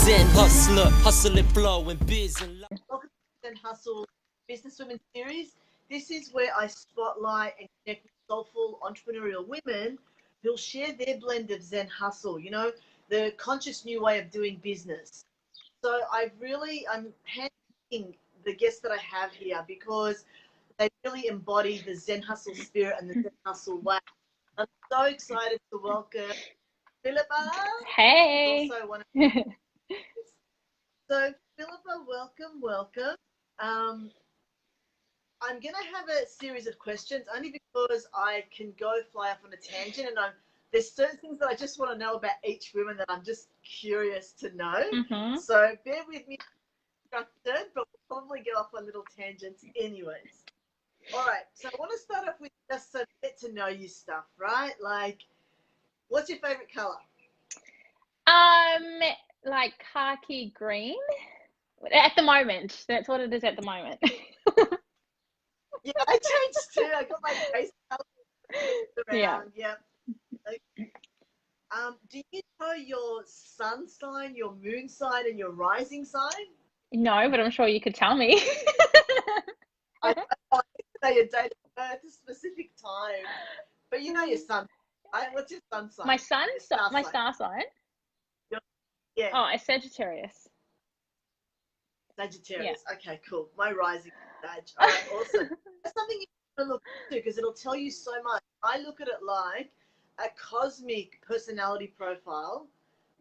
Zen hustler, hustle and flow and biz and love. Welcome to Zen Hustle Business Women Series. This is where I spotlight and connect with soulful entrepreneurial women who'll share their blend of Zen Hustle, you know, the conscious new way of doing business. So I'm handpicking the guests that I have here because they really embody the Zen Hustle spirit and the Zen Hustle way. I'm so excited to welcome Phillipa. Hey. Also one of So Phillipa, welcome. I'm going to have a series of questions only because I can fly off on a tangent, and there's certain things that I just want to know about each woman that I'm just curious to know. Mm-hmm. So bear with me, but we'll probably go off on little tangents anyways. All right, so I want to start off with just some get to know you stuff, right? Like, what's your favorite color? Like khaki green at the moment. That's what it is at the moment. Yeah, I changed too. I got my face around. Yeah. Okay. Do you know your sun sign, your moon sign, and your rising sign? No, but I'm sure you could tell me. I don't know your date of birth, a specific time, but you know your sun. Right? What's your sun sign? My star sign. Yeah. Oh, it's Sagittarius. Sagittarius. Yeah. Okay, cool. My rising Sag. All right, awesome. That's something you can look into because it'll tell you so much. I look at it like a cosmic personality profile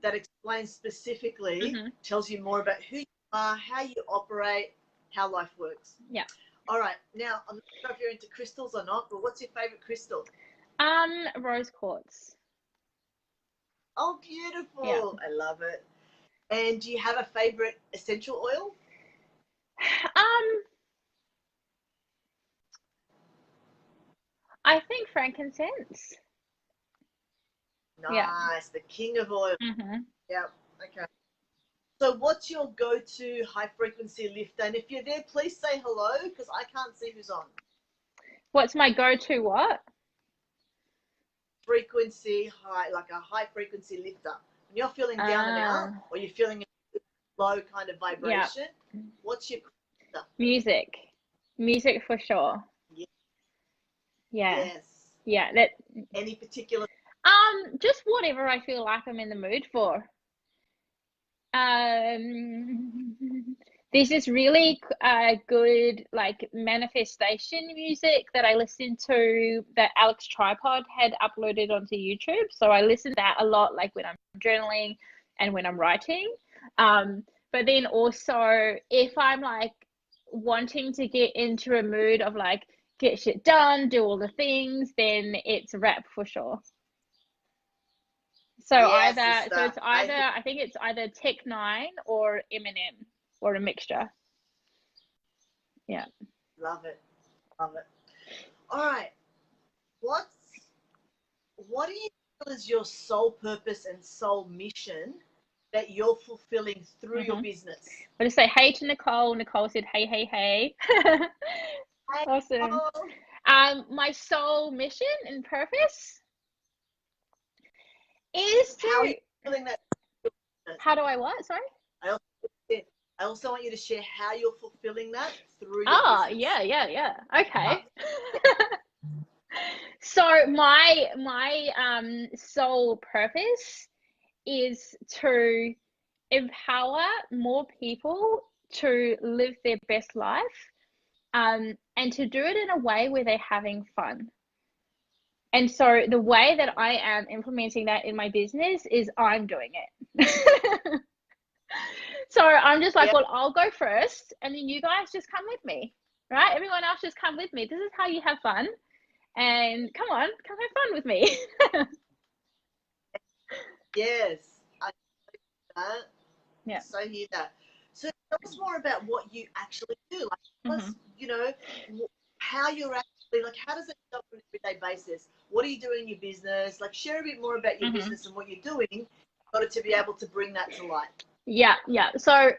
that explains specifically, tells you more about who you are, how you operate, how life works. Yeah. All right. Now, I'm not sure if you're into crystals or not, but what's your favorite crystal? Rose quartz. Oh, beautiful. Yeah. I love it. And do you have a favorite essential oil? I think frankincense. Nice. Yeah. The king of oil. Mm-hmm. Yeah. Okay. So what's your go-to high-frequency lifter? And if you're there, please say hello because I can't see who's on. What's my go-to what? Frequency high, like a high-frequency lifter. When you're feeling down and out or you're feeling a low kind of vibration, what's your lifter? Music for sure. Yeah. Yeah. Yes. Yeah. That. Any particular? Just whatever I feel like I'm in the mood for. There's this really good like manifestation music that I listened to that Alex Tripod had uploaded onto YouTube. So I listen to that a lot, like when I'm journaling and when I'm writing. But then also if I'm like wanting to get into a mood of like get shit done, do all the things, then it's rap for sure. So yes, I think it's either Tech 9 or Eminem or a mixture. Yeah. Love it. All right. What do you feel is your soul purpose and soul mission that you're fulfilling through your business? I'll just say hey to Nicole. Nicole said hey. Hey, Awesome. Nicole. My soul mission and purpose is to... How are you feeling that? How do I what? Sorry? I also want you to share how you're fulfilling that through your business. Yeah. Okay. So my soul purpose is to empower more people to live their best life, and to do it in a way where they're having fun. And so the way that I am implementing that in my business is I'm doing it. So I'm just like, well, I'll go first and then you guys just come with me, right? Everyone else just come with me. This is how you have fun. And come have fun with me. Yes. I hear that. Yeah. So I hear that. So tell us more about what you actually do. Like, tell us, you know, how you're actually, like, how does it help on an everyday basis? What are you doing in your business? Like, share a bit more about your business and what you're doing in order to be able to bring that to light. Yeah. So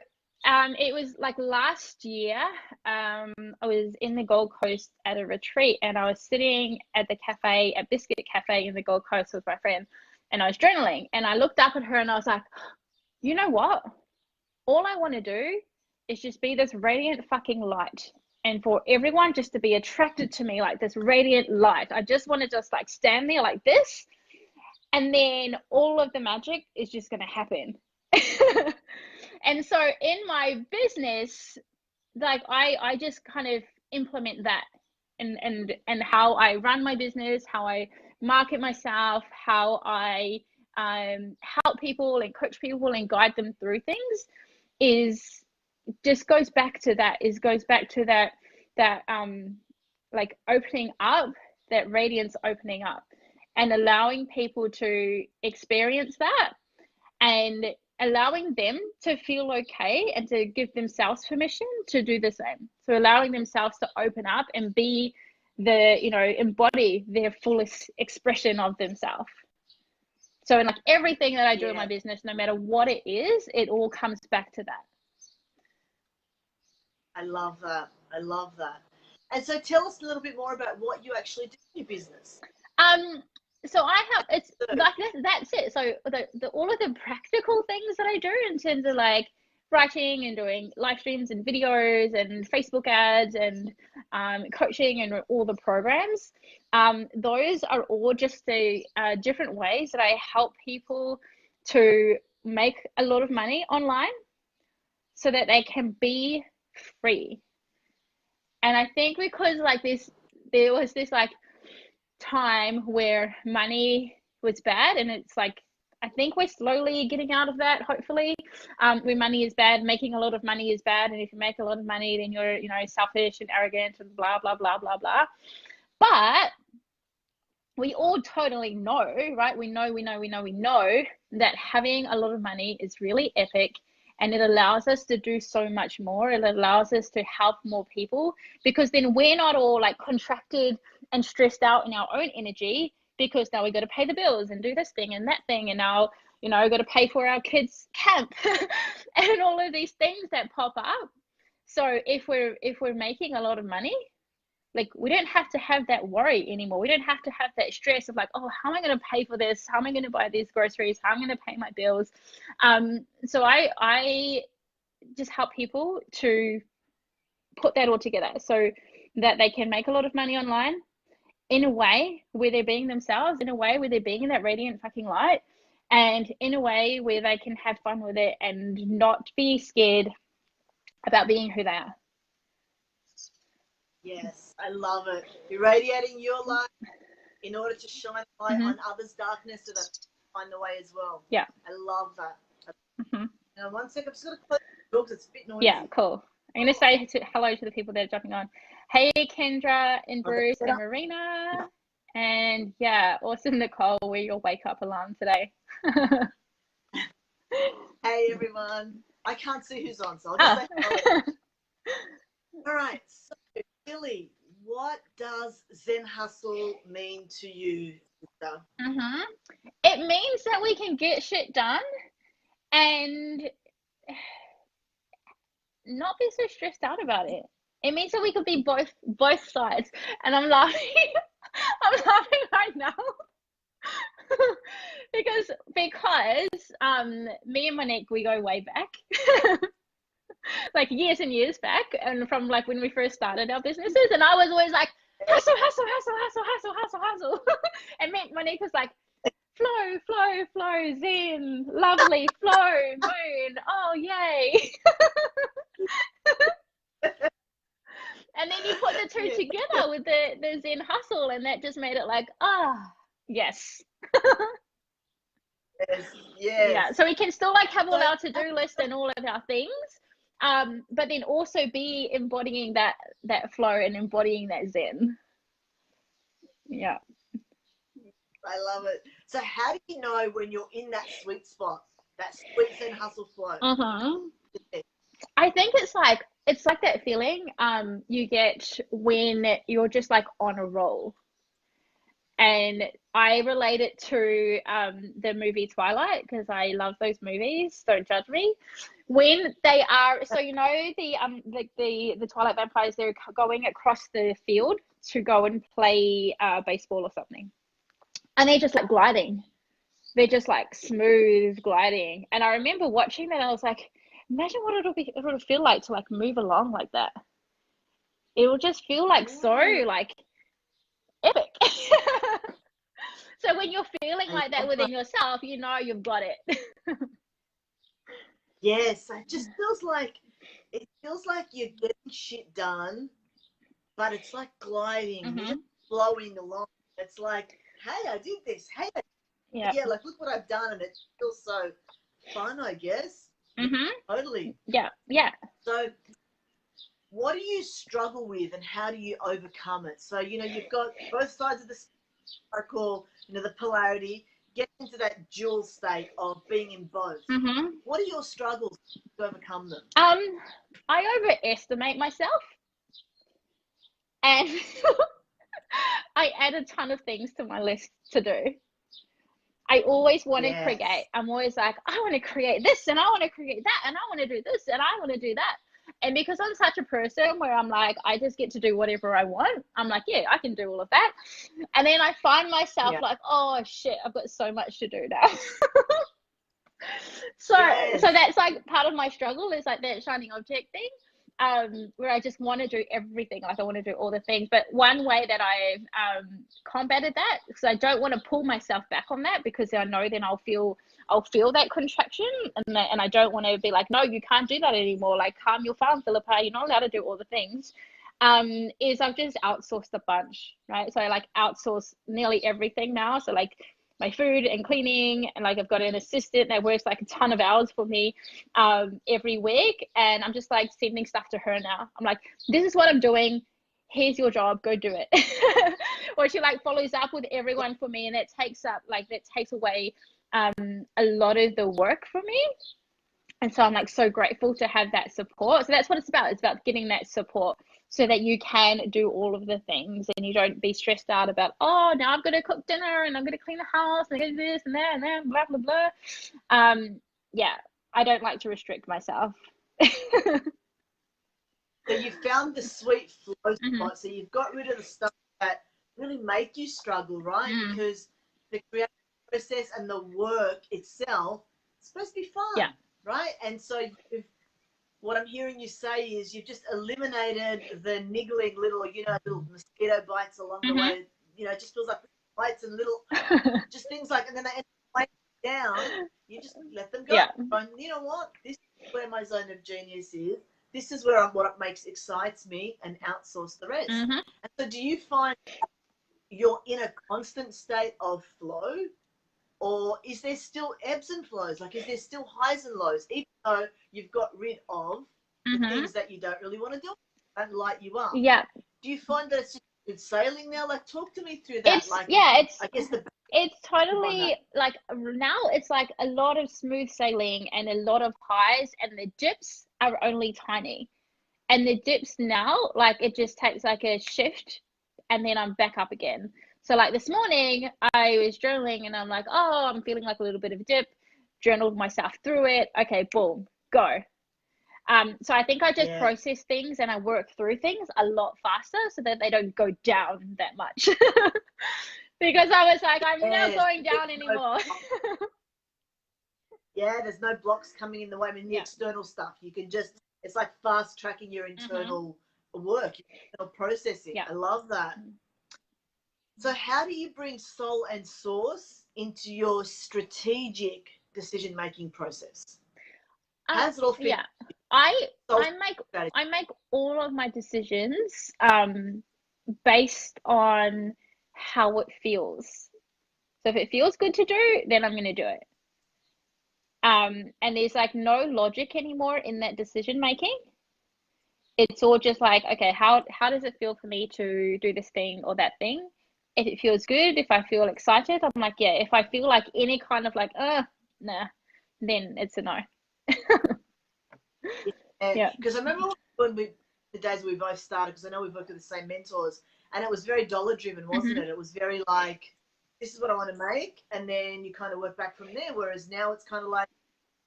it was like last year, I was in the Gold Coast at a retreat and I was sitting at the cafe, at Biscuit Cafe in the Gold Coast with my friend, and I was journaling and I looked up at her and I was like, you know what? all I want to do is just be this radiant fucking light, and for everyone just to be attracted to me like this radiant light. I just want to just like stand there like this, and then all of the magic is just going to happen. And so in my business, like I just kind of implement that, and how I run my business, how I market myself, how I help people and coach people and guide them through things, is just goes back to that like opening up, that radiance opening up, and allowing people to experience that, and allowing them to feel okay and to give themselves permission to do the same. So allowing themselves to open up and be embody their fullest expression of themselves. So in like everything that I do in my business, no matter what it is, it all comes back to that. I love that. And so tell us a little bit more about what you actually do in your business. So I have, it's like that's it. So the all of the practical things that I do in terms of like writing and doing live streams and videos and Facebook ads and coaching and all the programs, those are all just the different ways that I help people to make a lot of money online so that they can be free. And I think because like there was this like time where money was bad, and it's like I think we're slowly getting out of that, hopefully. Where money is bad, making a lot of money is bad, and if you make a lot of money, then you're selfish and arrogant and blah blah blah blah blah. But we all totally know, right? We know that having a lot of money is really epic, and it allows us to do so much more. It allows us to help more people, because then we're not all like contracted and stressed out in our own energy, because now we got to pay the bills and do this thing and that thing, and now got to pay for our kids' camp and all of these things that pop up. So if we're making a lot of money, like we don't have to have that worry anymore. We don't have to have that stress of like, oh, how am I going to pay for this? How am I going to buy these groceries? How am I going to pay my bills? So I just help people to put that all together so that they can make a lot of money online in a way where they're being themselves, in a way where they're being in that radiant fucking light, and in a way where they can have fun with it and not be scared about being who they are. Yes, I love it. You're radiating your light in order to shine light on others' darkness, so that they find the way as well. Yeah. I love that. Now, 1 second, I'm just going to close the door because it's a bit noisy. Yeah, cool. I'm going to say hello to the people that are jumping on. Hey, Kendra and Bruce and Marina. And yeah, awesome, Nicole. We're your wake up alarm today. Hey, everyone. I can't see who's on, so I'll just say hello. All right. So, Billy, what does Zen Hustle mean to you, sister? It means that we can get shit done and not be so stressed out about it. It means that we could be both sides. And I'm laughing. I'm laughing right now. because me and Monique, we go way back. Like years and years back, and from like when we first started our businesses, and I was always like hustle and Monique was like flow, zen, lovely, flow, moon, oh yay. And then you put the two together with the Zen hustle, and that just made it like, yes. Yes. Yeah, so we can still like have all our to-do list and all of our things, but then also be embodying that flow and embodying that Zen. Yeah. I love it. So how do you know when you're in that sweet spot, that sweet Zen hustle flow? I think it's like that feeling you get when you're just like on a roll. And I relate it to the movie Twilight, because I love those movies. Don't judge me. When they are, so the Twilight vampires, they're going across the field to go and play baseball or something, and they're just like gliding. They're just like smooth gliding. And I remember watching that, and I was like, imagine what it'll feel like to like move along like that. It will just feel like so like epic. So when you're feeling like that within yourself, you know you've got it. Yes, it just feels like you're getting shit done, but it's like gliding, you're just flowing along. It's like, hey, I did this. Hey, yeah, like look what I've done, and it feels so fun, I guess. Totally. Yeah. So, what do you struggle with, and how do you overcome it? So, you know, you've got both sides of the circle, you know, the polarity. Get into that dual state of being in both. What are your struggles to overcome them? I overestimate myself, and I add a ton of things to my list to do. I always want to create. I'm always like, I want to create this, and I want to create that, and I want to do this, and I want to do that. And because I'm such a person where I'm like, I just get to do whatever I want, I'm like, yeah, I can do all of that. And then I find myself like, oh shit, I've got so much to do now. So that's like part of my struggle, is like that shiny object thing, where I just want to do everything. Like I want to do all the things. But one way that I've combated that, because I don't want to pull myself back on that, because I know then I'll feel that contraction, and I don't want to be like, no, you can't do that anymore. Like, calm your farm, Phillipa. You're not allowed to do all the things. Is I've just outsourced a bunch, right? So I like outsource nearly everything now. So like my food and cleaning, and like I've got an assistant that works like a ton of hours for me every week, and I'm just like sending stuff to her now. I'm like, this is what I'm doing, here's your job, go do it. Or she like follows up with everyone for me, and that takes away a lot of the work for me. And so I'm like so grateful to have that support. So that's what it's about. It's about getting that support so that you can do all of the things, and you don't be stressed out about, oh, now I've got to cook dinner, and I'm going to clean the house, and do this and that and that, blah, blah, blah. Yeah, I don't like to restrict myself. So you found the sweet flow spot. So you've got rid of the stuff that really make you struggle, right? Because the creative process and the work itself is supposed to be fun, right? And so what I'm hearing you say is you've just eliminated the niggling little, you know, little mosquito bites along the way. You know, it just feels like bites and little, just things like, and then they end up weighing down. You just let them go. And you know what? This is where my zone of genius is. This is where what excites me, and outsource the rest. And so do you find you're in a constant state of flow, or is there still ebbs and flows? Like, is there still highs and lows, even though you've got rid of the things that you don't really want to do and light you up? Do you find that it's just good sailing now? Like, talk to me through that. It's totally like, now it's like a lot of smooth sailing and a lot of highs, and the dips are only tiny. And the dips now, like, it just takes like a shift, and then I'm back up again. So like this morning I was journaling, and I'm like, oh, I'm feeling like a little bit of a dip, journaled myself through it. Okay, boom, go. So I think I just process things, and I work through things a lot faster, so that they don't go down that much. Because I was like, I'm not going down anymore. There's no blocks coming in the way. I mean, the external stuff, you can just, it's like fast tracking your internal work, your internal processing. I love that. So how do you bring soul and source into your strategic decision-making process? How does it all fit? I make all of my decisions based on how it feels. So if it feels good to do, then I'm going to do it. And there's like no logic anymore in that decision making. It's all just like, okay, how does it feel for me to do this thing or that thing? If it feels good, if I feel excited, I'm like, yeah. If I feel like any kind of like, nah, then it's a no. Because I remember when the days we both started, because I know we've worked with the same mentors, and it was very dollar driven, wasn't it? It was very like, this is what I want to make, and then you kind of work back from there. Whereas now it's kind of like,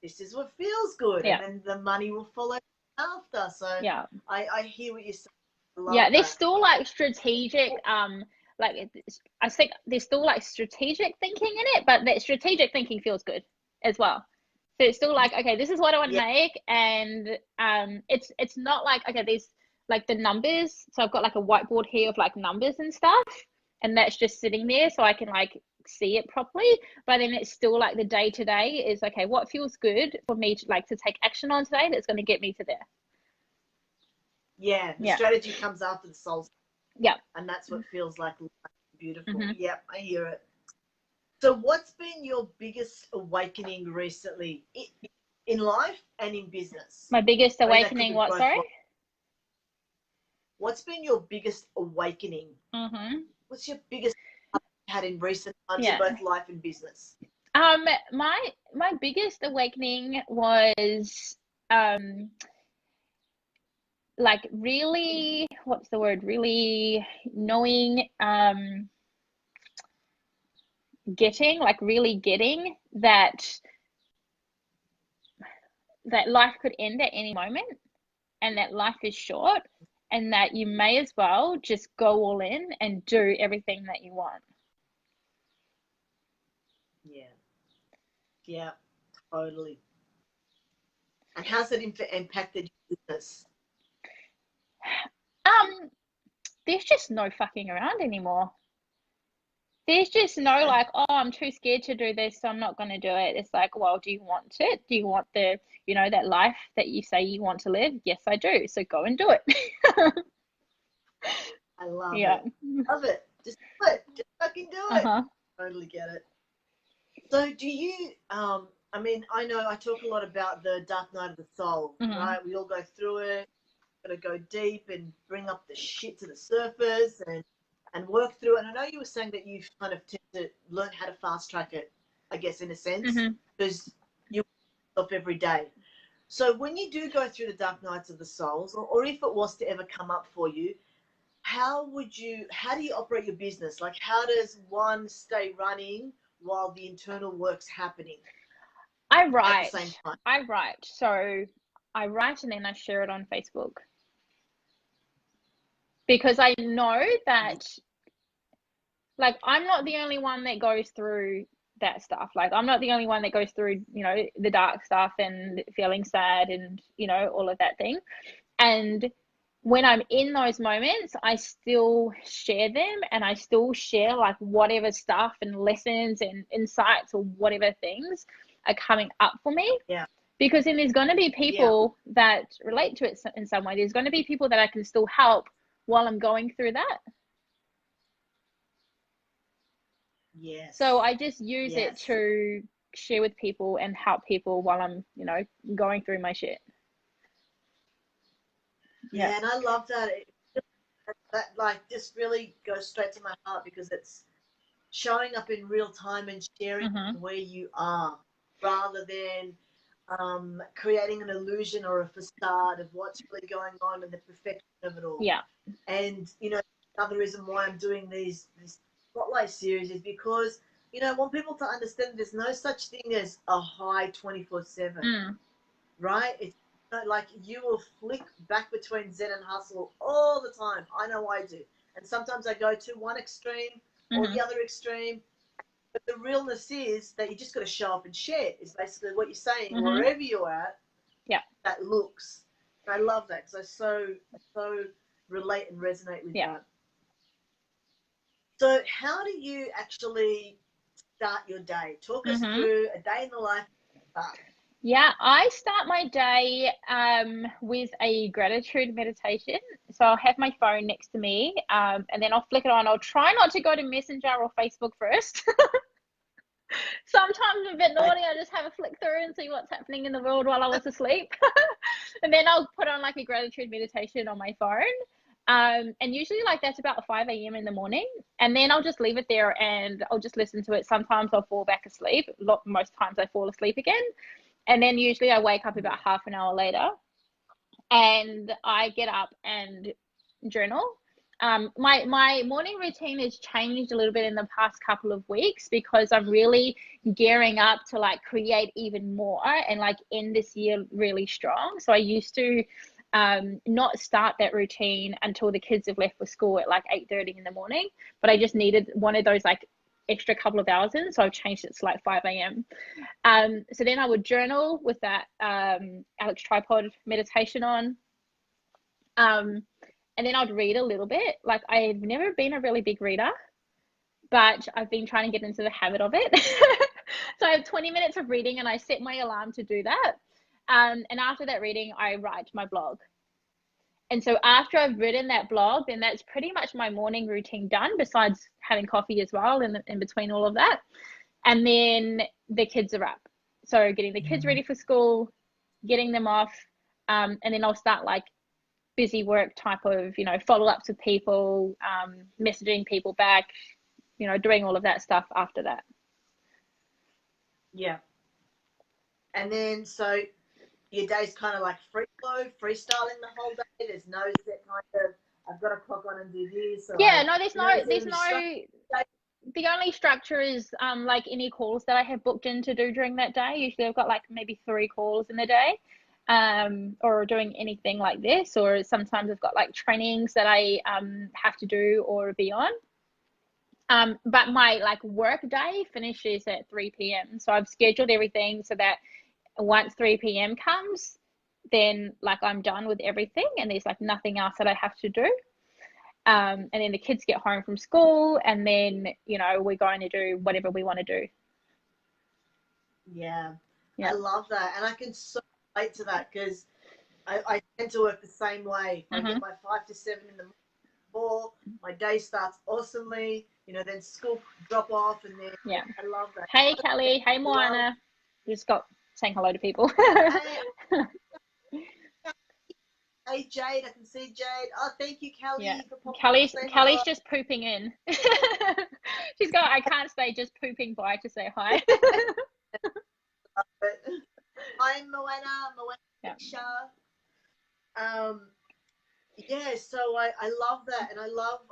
this is what feels good, and then the money will follow after. So I hear what you're saying. There's still like strategic, like I think there's still like strategic thinking in it, but that strategic thinking feels good as well. So it's still like, okay, this is what I want to Yeah. make, and it's not like, okay, there's like the numbers. So I've got like a whiteboard here of like numbers and stuff, and that's just sitting there so I can like see it properly. But then it's still like the day to day is, okay, what feels good for me to like to take action on today that's going to get me to there. Yeah, the Yeah. strategy comes after the soul. Yeah. And that's what feels like beautiful. Mhm. Yep, I hear it. So what's been your biggest awakening recently in life and in business? My biggest I mean, that could awakening, be what, both sorry? ways. What's been your biggest awakening? Mhm. What's your biggest you had in recent times in Yeah. both life and business? My biggest awakening was like really, what's the word? Really knowing, getting that life could end at any moment, and that life is short, and that you may as well just go all in and do everything that you want. Yeah. Yeah, totally. And how's it impacted your business? There's just no fucking around anymore. There's just no like, oh, I'm too scared to do this, so I'm not going to do it. It's like, well, do you want it? Do you want the, that life that you say you want to live? Yes, I do. So go and do it. I love Yeah. it. Love it. Just do it. Just fucking do it. Uh-huh. Totally get it. So do you, I mean, I know I talk a lot about the dark night of the soul, right? We all go through it, got to go deep and bring up the shit to the surface and work through it. And I know you were saying that you've kind of tend to learn how to fast track it, I guess, in a sense, because you yourself every day. So when you do go through the dark nights of the souls, or if it was to ever come up for you, how do you operate your business? Like, how does one stay running while the internal work's happening? I At write. the same time. So I write and then I share it on Facebook. Because I know that, like, I'm not the only one that goes through that stuff. Like, I'm not the only one that goes through, the dark stuff and feeling sad and, all of that thing. And when I'm in those moments, I still share them, and I still share like whatever stuff and lessons and insights or whatever things are coming up for me. Yeah. Because then there's going to be people that relate to it in some way. There's going to be people that I can still help while I'm going through that. Yes. So I just use it to share with people and help people while I'm, going through my shit. Yeah, and I love that. That like just really goes straight to my heart, because it's showing up in real time and sharing where you are, rather than creating an illusion or a facade of what's really going on and the perfection of it all. Yeah. And another reason why I'm doing this spotlight series is because I want people to understand there's no such thing as a high 24/7, right? It's like you will flick back between Zen and hustle all the time. I know I do. And sometimes I go to one extreme or the other extreme. But the realness is that you just got to show up and share, is basically what you're saying, wherever you're at. Yeah. That looks. And I love that, because I so relate and resonate with that. So how do you actually start your day? Talk us through a day in the life. Yeah, I start my day with a gratitude meditation. So I'll have my phone next to me, and then I'll flick it on. I'll try not to go to Messenger or Facebook first. Sometimes I'm a bit naughty. I just have a flick through and see what's happening in the world while I was asleep. And then I'll put on like a gratitude meditation on my phone. And usually like that's about 5 a.m. in the morning. And then I'll just leave it there and I'll just listen to it. Sometimes I'll fall back asleep. Most times I fall asleep again. And then usually I wake up about half an hour later and I get up and journal. My morning routine has changed a little bit in the past couple of weeks, because I'm really gearing up to like create even more and like end this year really strong. So I used to not start that routine until the kids have left for school at like 8:30 in the morning, but I just wanted those like extra couple of hours in, so I've changed it to like 5 a.m. So then I would journal with that Alex Tripod meditation on. And then I'd read a little bit. Like, I've never been a really big reader, but I've been trying to get into the habit of it. So I have 20 minutes of reading, and I set my alarm to do that. And after that reading, I write my blog. And so after I've written that blog, then that's pretty much my morning routine done, besides having coffee as well in between all of that. And then the kids are up. So getting the kids ready for school, getting them off, and then I'll start like busy work type of, follow-ups with people, messaging people back, doing all of that stuff after that. Yeah. And then so your day's kind of like free flow, freestyling the whole day. There's no set kind of, I've got to clock on and do this. Or yeah, no, there's no, structure. The only structure is like any calls that I have booked in to do during that day. Usually I've got like maybe 3 calls in the day, or doing anything like this, or sometimes I've got like trainings that I have to do or be on. But my like work day finishes at 3 p.m. So I've scheduled everything so that once 3 p.m. comes, then like I'm done with everything, and there's like nothing else that I have to do. And then the kids get home from school, and then, we're going to do whatever we want to do. Yeah. I love that. And I can so relate to that, because I tend to work the same way. I get my 5 to 7 in the morning, my day starts awesomely, then school drop off, and then I love that. Hey, Kelly. Hey, Moana. Just got saying hello to people. Hey, Jade, I can see Jade. Oh, thank you, Kelly. Yeah. For Kelly's just pooping in. She's got, I can't stay, just pooping by to say hi. Hi, Moana. Yeah, so I love that, and I love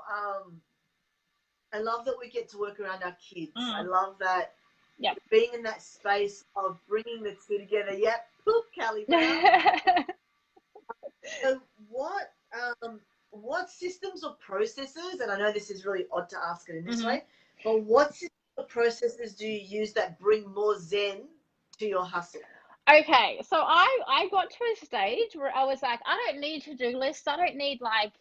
that we get to work around our kids. I love that. Yeah. Being in that space of bringing the two together. Yep. Poop, Kelly. So what systems or processes, and I know this is really odd to ask it in this way, but what systems or processes do you use that bring more zen to your hustle? Okay, so I got to a stage where I was like, I don't need to-do lists. I don't need like,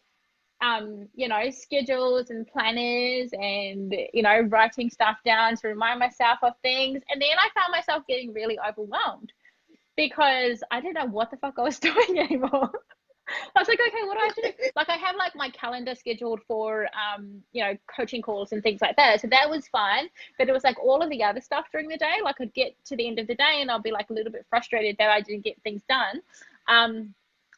schedules and planners and, writing stuff down to remind myself of things. And then I found myself getting really overwhelmed because I didn't know what the fuck I was doing anymore. I was like, okay, what do I have to do? Like, I have like my calendar scheduled for, coaching calls and things like that. So that was fine. But it was like all of the other stuff during the day. Like, I'd get to the end of the day and I'll be like a little bit frustrated that I didn't get things done.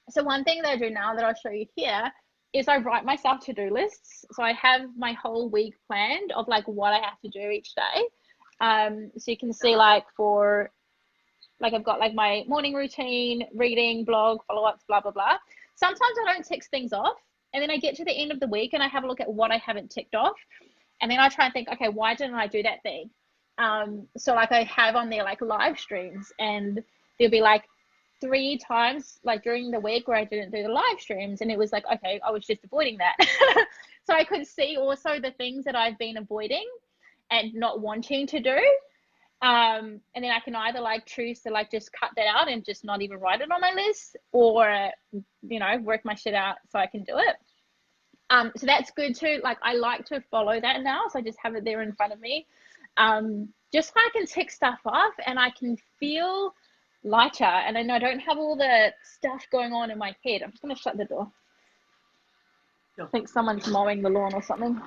So one thing that I do now that I'll show you here is I write myself to-do lists. So I have my whole week planned of like what I have to do each day. So you can see like for, like I've got like my morning routine, reading, blog, follow-ups, blah, blah, blah. Sometimes I don't tick things off, and then I get to the end of the week and I have a look at what I haven't ticked off. And then I try and think, okay, why didn't I do that thing? So like I have on there like live streams, and there'll be like 3 times like during the week where I didn't do the live streams, and it was like, okay, I was just avoiding that. So I could see also the things that I've been avoiding and not wanting to do. And then I can either like choose to like just cut that out and just not even write it on my list, or work my shit out so I can do it. So that's good too. Like, I like to follow that now, so I just have it there in front of me, just so I can tick stuff off and I can feel lighter, and then I don't have all the stuff going on in my head. I'm just going to shut the door. I think someone's mowing the lawn or something.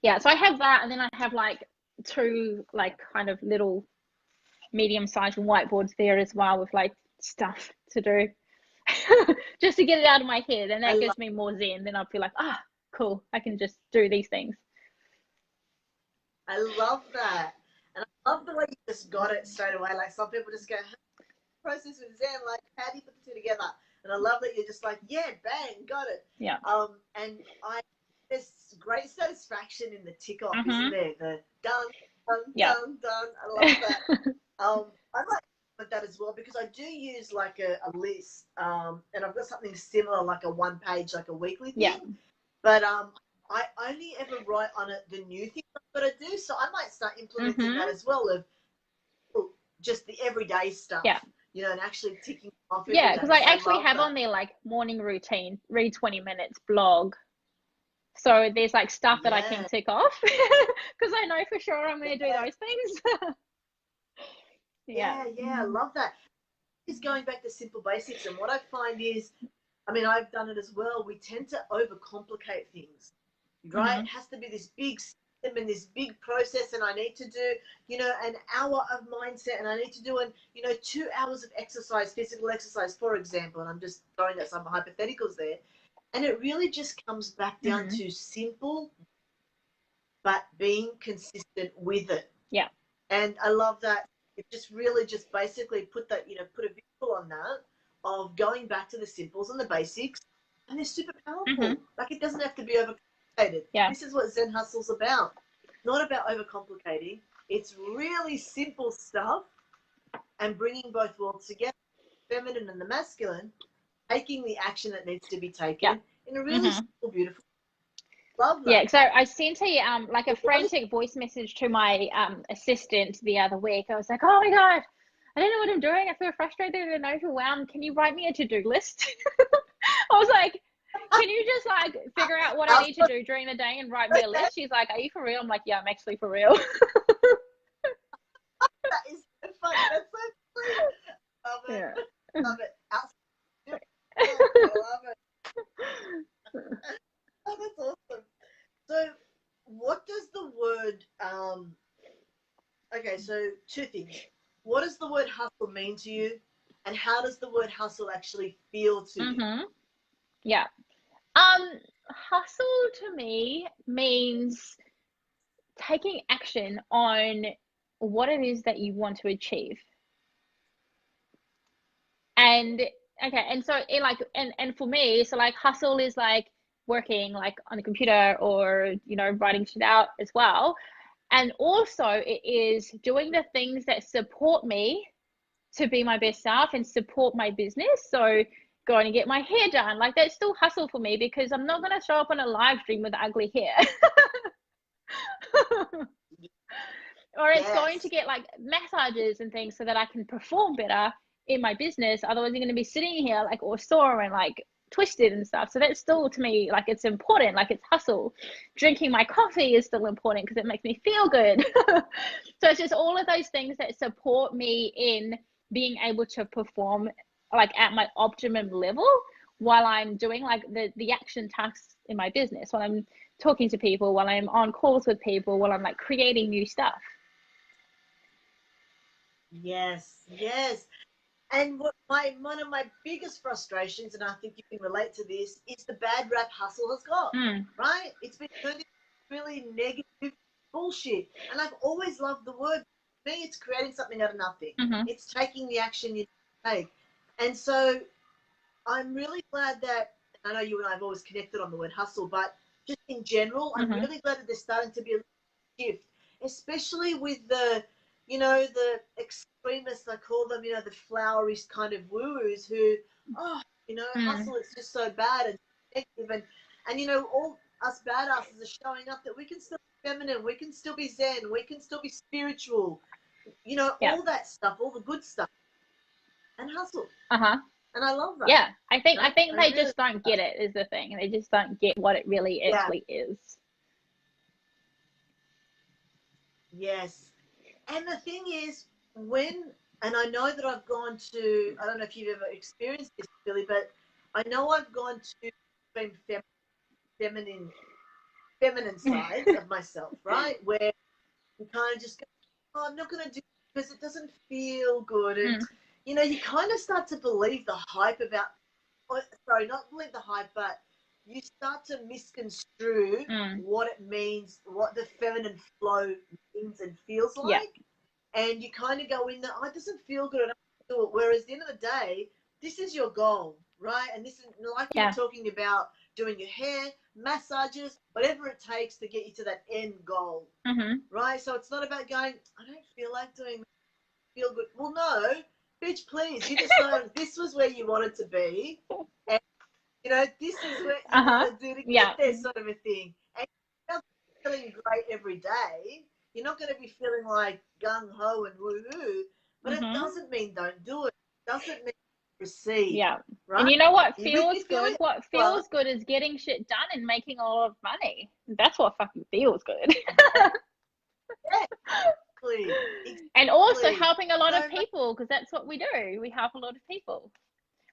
Yeah, so I have that, and then I have like 2 like kind of little medium-sized whiteboards there as well with like stuff to do just to get it out of my head, and that gives me more zen. Then I'll feel like, cool, I can just do these things. I love that. And I love the way you just got it straight away. Like, some people just go, process with zen, like, how do you put the 2 together? And I love that you're just like, yeah, bang, got it. Yeah. And there's great satisfaction in the tick off, isn't there? The done. I love that. I like that as well, because I do use like a list, and I've got something similar, like a 1-page, like a weekly thing. Yeah. But I only ever write on it the new things I've got to do. So I might start implementing that as well, of just the everyday stuff. Yeah. You know, and actually ticking off every Yeah, day. because I actually love have that. on there like morning routine, read 20 minutes, blog. So there's like stuff that I can tick off because I know for sure I'm going to do those things. Yeah, I love that. It's going back to simple basics. And what I find is, I mean, I've done it as well. We tend to overcomplicate things, right? It has to be this big system and this big process, and I need to do, you know, an hour of mindset, and I need to do, 2 hours of exercise, physical exercise, for example. And I'm just throwing out some hypotheticals there. And it really just comes back down to simple, but being consistent with it. Yeah. And I love that. It just really just basically put that, put a visual on that of going back to the simples and the basics, and they're super powerful. Like, it doesn't have to be overcomplicated. Yeah. This is what Zen Hustle's about. It's not about overcomplicating. It's really simple stuff and bringing both worlds together, the feminine and the masculine, taking the action that needs to be taken in a really simple, beautiful. Love that. Yeah, so I sent like a frantic voice message to my assistant the other week. I was like, oh my God, I don't know what I'm doing. I feel frustrated and overwhelmed. Can you write me a to-do list? I was like, can you just like figure out what I need to do during the day and write me a list? She's like, are you for real? I'm like, yeah, I'm actually for real. That is so funny. That's so funny. Love it. Yeah. Love it. I love it. Oh, that's awesome. So what does the word, okay, so two things. What does the word hustle mean to you? And how does the word hustle actually feel to you? Yeah. Hustle to me means taking action on what it is that you want to achieve. And okay, and so it like and for me, so like hustle is like working like on the computer or writing shit out as well. And also it is doing the things that support me to be my best self and support my business. So going to get my hair done, like that's still hustle for me because I'm not going to show up on a live stream with ugly hair. Or it's going to get like massages and things so that I can perform better in my business. Otherwise you're going to be sitting here like all sore and like twisted and stuff. So that's still to me like it's important, like it's hustle. Drinking my coffee is still important because it makes me feel good. So it's just all of those things that support me in being able to perform like at my optimum level while I'm doing like the action tasks in my business, while I'm talking to people, while I'm on calls with people, while I'm like creating new stuff. Yes. And one of my biggest frustrations, and I think you can relate to this, is the bad rap hustle has got, right? It's been turned into really negative bullshit. And I've always loved the word. For me, it's creating something out of nothing. It's taking the action you take. And so I'm really glad that, I know you and I have always connected on the word hustle, but just in general, I'm really glad that there's starting to be a shift, especially with the extremists, I call them, the flowery kind of woo-woos who, hustle is just so bad and negative. And all us badasses are showing up that we can still be feminine, we can still be zen, we can still be spiritual, all that stuff, all the good stuff, and hustle. And I love that. Yeah, I think they really just don't get it is the thing. They just don't get what it really actually is. Yes. And the thing is, and I know that I've gone to, I don't know if you've ever experienced this, Billy, but I know I've gone to feminine sides of myself, right? Where you kind of just go, oh, I'm not going to do it because it doesn't feel good. And, you kind of start to believe the hype about, not believe the hype, but you start to misconstrue what it means, what the feminine flow means and feels like. And you kind of go in there, it doesn't feel good, I don't do it. Whereas at the end of the day, this is your goal, right? And this is like you were talking about doing your hair, massages, whatever it takes to get you to that end goal, right? So it's not about going, I don't feel like doing that, feel good. Well, no, bitch, please. You decided this was where you wanted to be. And, this is what you want to do to get there, sort of a thing. And feeling great every day. You're not going to be feeling like gung-ho and woo-hoo, but it doesn't mean don't do it. It doesn't mean proceed. Yeah. Right? And you know what If feels you're good? feeling What feels good is getting shit done and making a lot of money. That's what fucking feels good. Exactly. And also Exactly. helping a lot of So, people, because that's what we do. We help a lot of people.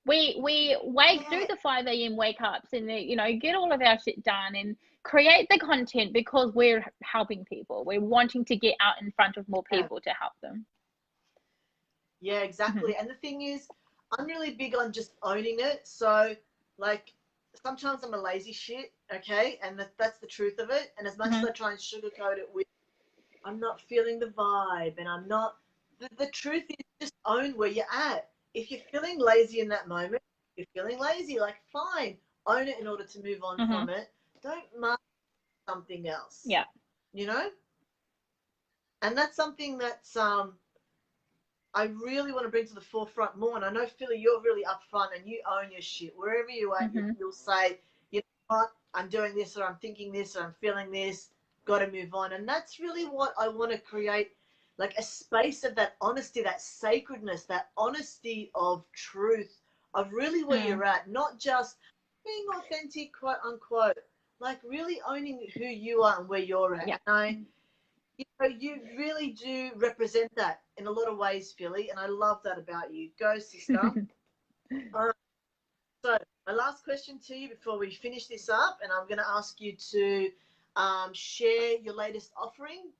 We wake yeah, do the 5 a.m. wake ups and you know, get all of our shit done and create the content because we're helping people. We're wanting to get out in front of more people to help them. yeah, exactly. And the thing is, I'm really big on just owning it. So, like, sometimes I'm a lazy shit, okay? And that's the truth of it. And as much as I try and sugarcoat it with, I'm not feeling the vibe and I'm not, the truth is just own where you're at. If you're feeling lazy in that moment, you're feeling lazy, like, fine, own it in order to move on from it. Don't mask something else. Yeah. You know? And that's something that's, I really want to bring to the forefront more. And I know, Philly, you're really upfront and you own your shit. Wherever you're at, you'll say, you know what, I'm doing this or I'm thinking this or I'm feeling this, got to move on. And that's really what I want to create, like a space of that honesty, that sacredness, that honesty of truth, of really where you're at, not just being authentic, quote unquote, like really owning who you are and where you're at. Yeah. And you know, you really do represent that in a lot of ways, Philly, and I love that about you. Go, sister. All right. So my last question to you before we finish this up, and I'm going to ask you to share your latest offering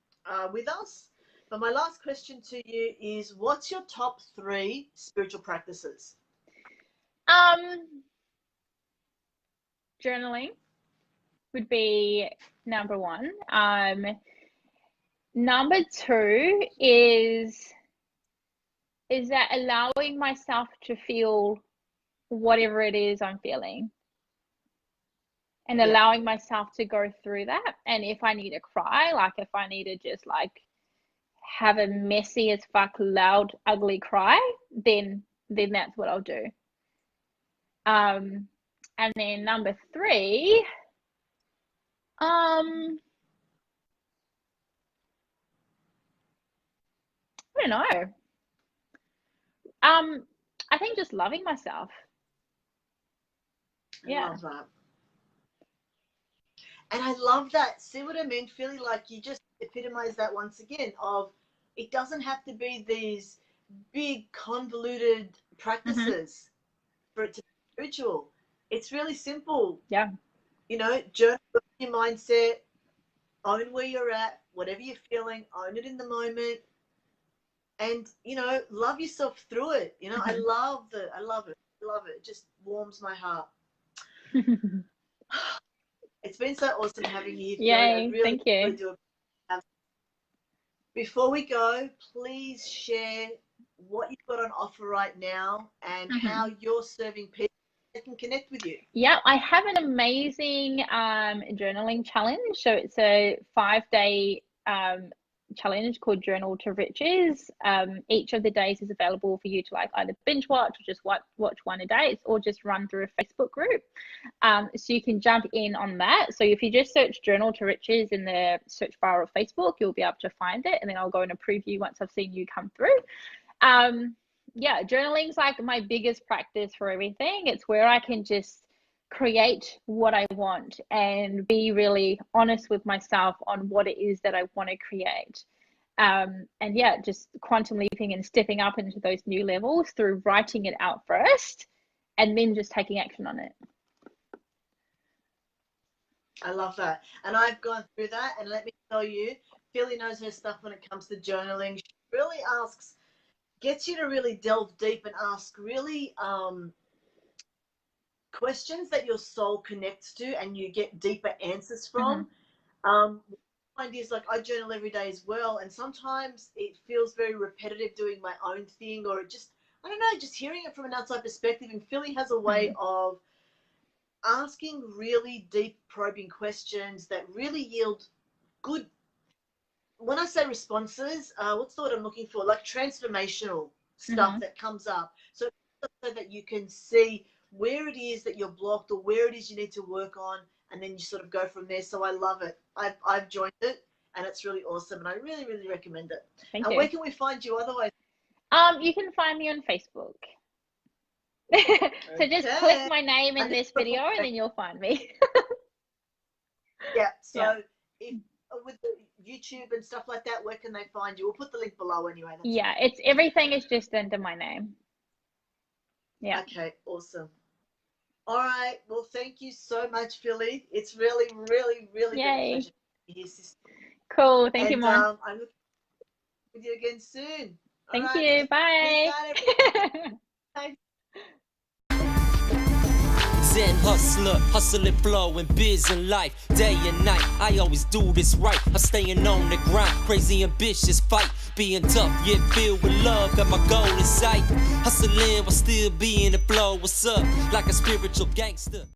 with us. But my last question to you is, what's your top 3 spiritual practices? Journaling would be number 1. Number 2 is that allowing myself to feel whatever it is I'm feeling and allowing myself to go through that. And if I need to cry, like if I need to just like have a messy as fuck loud ugly cry, then that's what I'll do. And then number 3, I don't know. I think just loving myself. I love that. And I love that. See what I mean, Philly? Like you just epitomize that once again of it doesn't have to be these big convoluted practices for it to be spiritual. It's really simple. Yeah. You know, journal your mindset, own where you're at, whatever you're feeling, own it in the moment. And, you know, love yourself through it. You know, I love it. I love it. It just warms my heart. It's been so awesome having you. Yay, thank you. Really do. Before we go, please share what you've got on offer right now and how you're serving people that can connect with you. Yeah, I have an amazing journaling challenge. So it's a 5-day challenge called Journal to Riches. Each of the days is available for you to like either binge watch or just watch one a day, or just run through a Facebook group. So you can jump in on that. So if you just search Journal to Riches in the search bar of Facebook, you'll be able to find it, and then I'll go and approve you once I've seen you come through. Yeah, journaling's like my biggest practice for everything. It's where I can just create what I want and be really honest with myself on what it is that I want to create. And yeah, just quantum leaping and stepping up into those new levels through writing it out first and then just taking action on it. I love that. And I've gone through that, and let me tell you, Philly knows her stuff when it comes to journaling. She really gets you to really delve deep and ask really questions that your soul connects to and you get deeper answers from. Ideas like I journal every day as well, and sometimes it feels very repetitive doing my own thing, or it just, I don't know, just hearing it from an outside perspective. And Philly has a way of asking really deep probing questions that really yield good, when I say responses, what's the word I'm looking for? Like transformational stuff that comes up. So that you can see where it is that you're blocked or where it is you need to work on, and then you sort of go from there. So I love it. I've joined it, and it's really awesome, and I really, really recommend it. Thank And you. where can we find you otherwise? You can find me on Facebook. So just click my name in this video and then you'll find me. Yeah. So if with the YouTube and stuff like that, where can they find you? We'll put the link below anyway. Yeah, it's everything is just under my name. Yeah. Okay, awesome. All right. Well, thank you so much, Philly. It's really, really, really been a pleasure to be here, sister. Cool. Thank you, Mom. I'm looking with you again soon. Thank you. Bye. Zen hustler, hustling, flowing, biz in life, day and night. I always do this right. I'm staying on the grind, crazy ambitious fight, being tough yet filled with love. Got my goal in sight, hustling while still being the flow. What's up? Like a spiritual gangster.